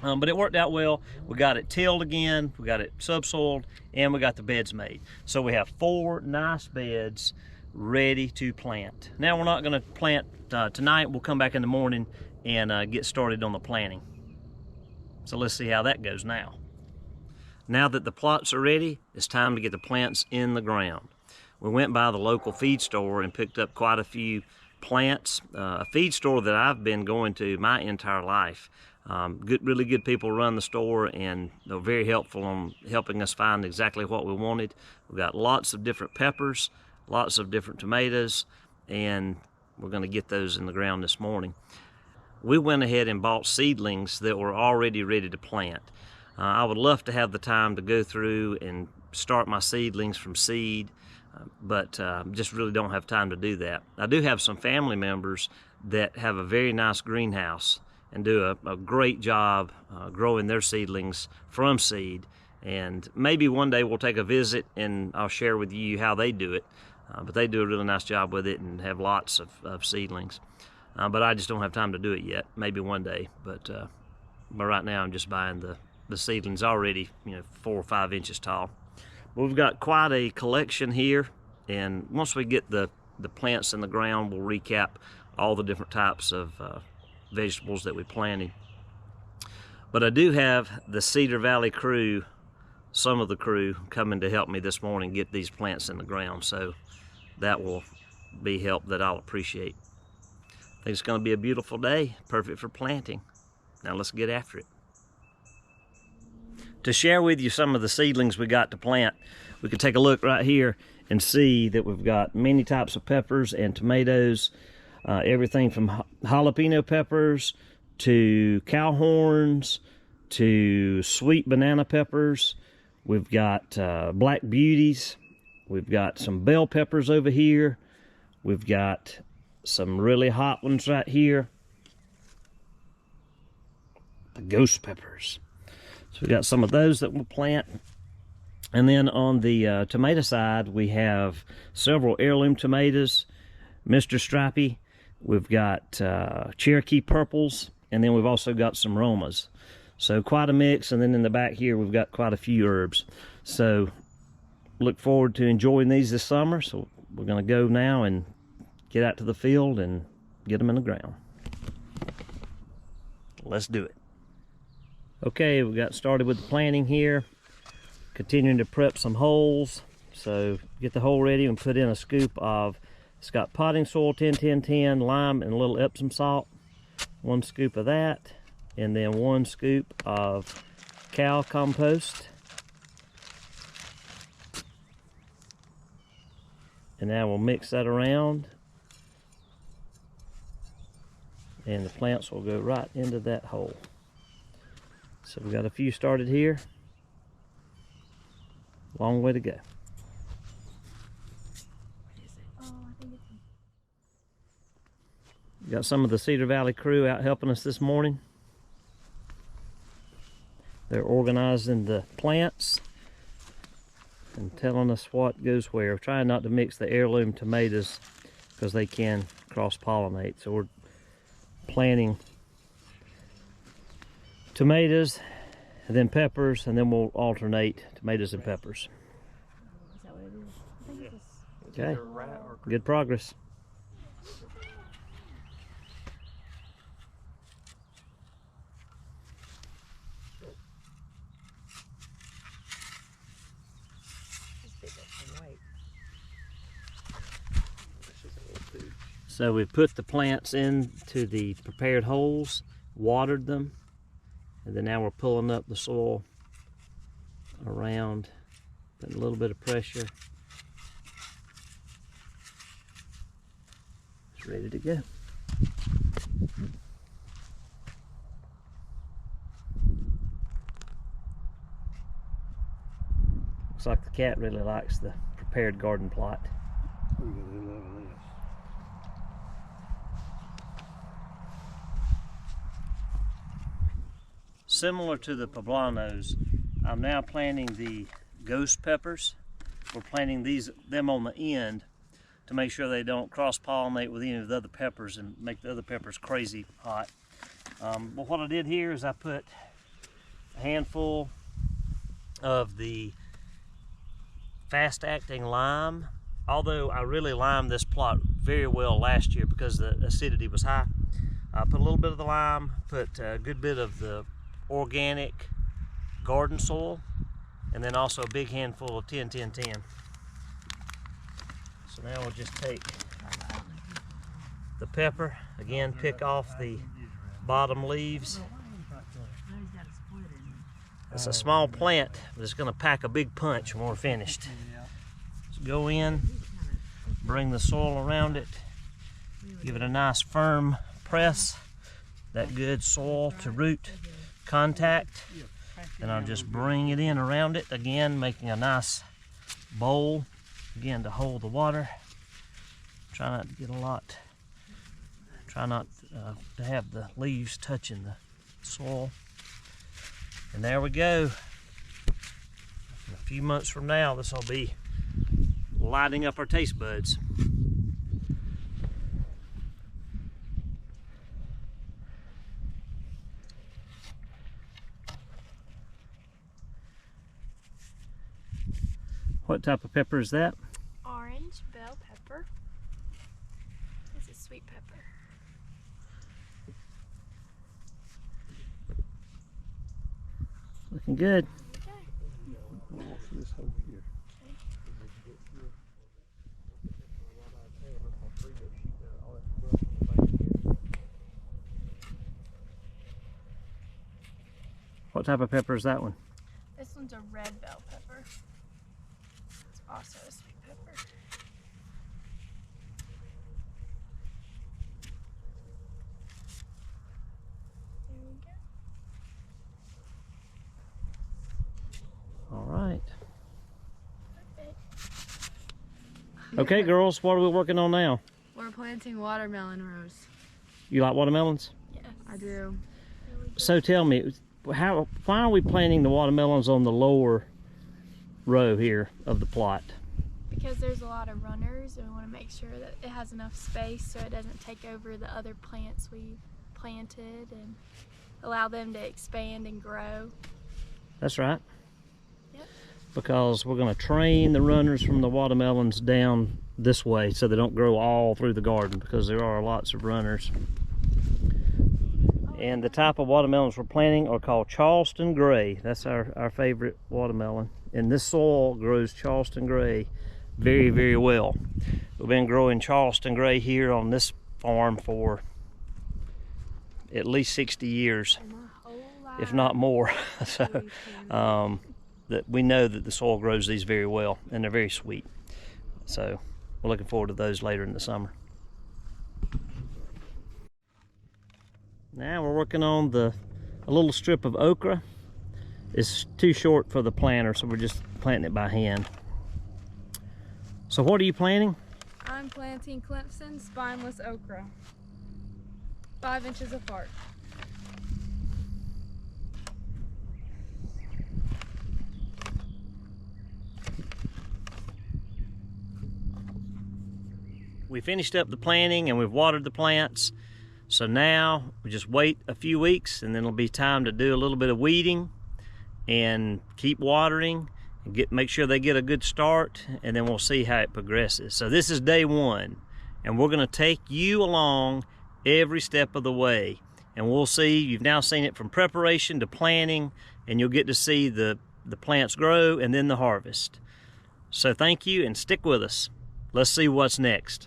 But it worked out well. We got it tilled again, we got it subsoiled, and we got the beds made. So we have 4 nice beds ready to plant. Now we're not going to plant tonight. We'll come back in the morning and get started on the planting. So let's see how that goes now. Now that the plots are ready, it's time to get the plants in the ground. We went by the local feed store and picked up quite a few plants. A feed store that I've been going to my entire life. Really good people run the store, and they're very helpful on helping us find exactly what we wanted. We've got lots of different peppers, lots of different tomatoes, and we're going to get those in the ground this morning. We went ahead and bought seedlings that were already ready to plant. I would love to have the time to go through and start my seedlings from seed, but just really don't have time to do that. I do have some family members that have a very nice greenhouse and do a great job growing their seedlings from seed. And maybe one day we'll take a visit and I'll share with you how they do it. But they do a really nice job with it and have lots of seedlings. But I just don't have time to do it yet. Maybe one day. But right now I'm just buying the seedlings already, 4 or 5 inches tall. But we've got quite a collection here. And once we get the plants in the ground, we'll recap all the different types of vegetables that we planted. But I do have the Cedar Valley crew, some of the crew, coming to help me this morning get these plants in the ground, so that will be help that I'll appreciate. I think it's going to be a beautiful day, perfect for planting. Now let's get after it. To share with you some of the seedlings we got to plant, we can take a look right here and see that we've got many types of peppers and tomatoes. Everything from jalapeno peppers to cow horns to sweet banana peppers. We've got black beauties. We've got some bell peppers over here. We've got some really hot ones right here. The ghost peppers. So we got some of those that we'll plant. And then on the tomato side, we have several heirloom tomatoes, Mr. Stripey. We've got Cherokee purples, and then we've also got some Romas. So quite a mix, and then in the back here we've got quite a few herbs. So look forward to enjoying these this summer. So we're going to go now and get out to the field and get them in the ground. Let's do it. Okay, we got started with the planting here. Continuing to prep some holes. So get the hole ready and put in a scoop of, it's got potting soil 10-10-10, lime, and a little Epsom salt. 1 scoop of that, and then 1 scoop of cow compost. And now we'll mix that around, and the plants will go right into that hole. So we've got a few started here. Long way to go. Got some of the Cedar Valley crew out helping us this morning. They're organizing the plants and telling us what goes where. We're trying not to mix the heirloom tomatoes because they can cross-pollinate. So we're planting tomatoes and then peppers, and then we'll alternate tomatoes and peppers. Is that what it is? I think Okay, good progress. So we've put the plants into the prepared holes, watered them, and then now we're pulling up the soil around, putting a little bit of pressure. It's ready to go. Looks like the cat really likes the prepared garden plot. Similar to the poblanos, I'm now planting the ghost peppers. We're planting them on the end to make sure they don't cross-pollinate with any of the other peppers and make the other peppers crazy hot. But what I did here is I put a handful of the fast-acting lime. Although I really limed this plot very well last year because the acidity was high. I put a little bit of the lime, put a good bit of the organic garden soil, and then also a big handful of 10-10-10. So now we'll just take the pepper, again pick off the bottom leaves. It's a small plant, but it's going to pack a big punch when we're finished. So go in, bring the soil around it, give it a nice firm press, that good soil to root contact. Then I'll just bring it in around it, again making a nice bowl, again to hold the water. Try not to get a lot, try not to have the leaves touching the soil. And there we go. A few months from now, this will be lighting up our taste buds. What type of pepper is that? Orange bell pepper. This is sweet pepper. Looking good. What type of pepper is that one? This one's a red bell pepper. It's also a sweet pepper. There we go. All right. Perfect. Okay, girls, what are we working on now? We're planting watermelon rows. You like watermelons? Yes. I do. So tell me, why are we planting the watermelons on the lower row here of the plot? Because there's a lot of runners and we want to make sure that it has enough space so it doesn't take over the other plants we planted and allow them to expand and grow. That's right. Yep. Because we're going to train the runners from the watermelons down this way so they don't grow all through the garden, because there are lots of runners. And the type of watermelons we're planting are called Charleston Gray. That's our favorite watermelon. And this soil grows Charleston Gray very, very well. We've been growing Charleston Gray here on this farm for at least 60 years, if not more. So that we know that the soil grows these very well, and they're very sweet. So we're looking forward to those later in the summer. Now we're working on a little strip of okra. It's too short for the planter, so we're just planting it by hand. So what are you planting? I'm planting Clemson spineless okra, 5 inches apart. We finished up the planting and we've watered the plants. So now we just wait a few weeks, and then it'll be time to do a little bit of weeding and keep watering and make sure they get a good start, and then we'll see how it progresses. So this is day one, and we're gonna take you along every step of the way, and we'll see. You've now seen it from preparation to planting, and you'll get to see the plants grow and then the harvest. So thank you, and stick with us. Let's see what's next.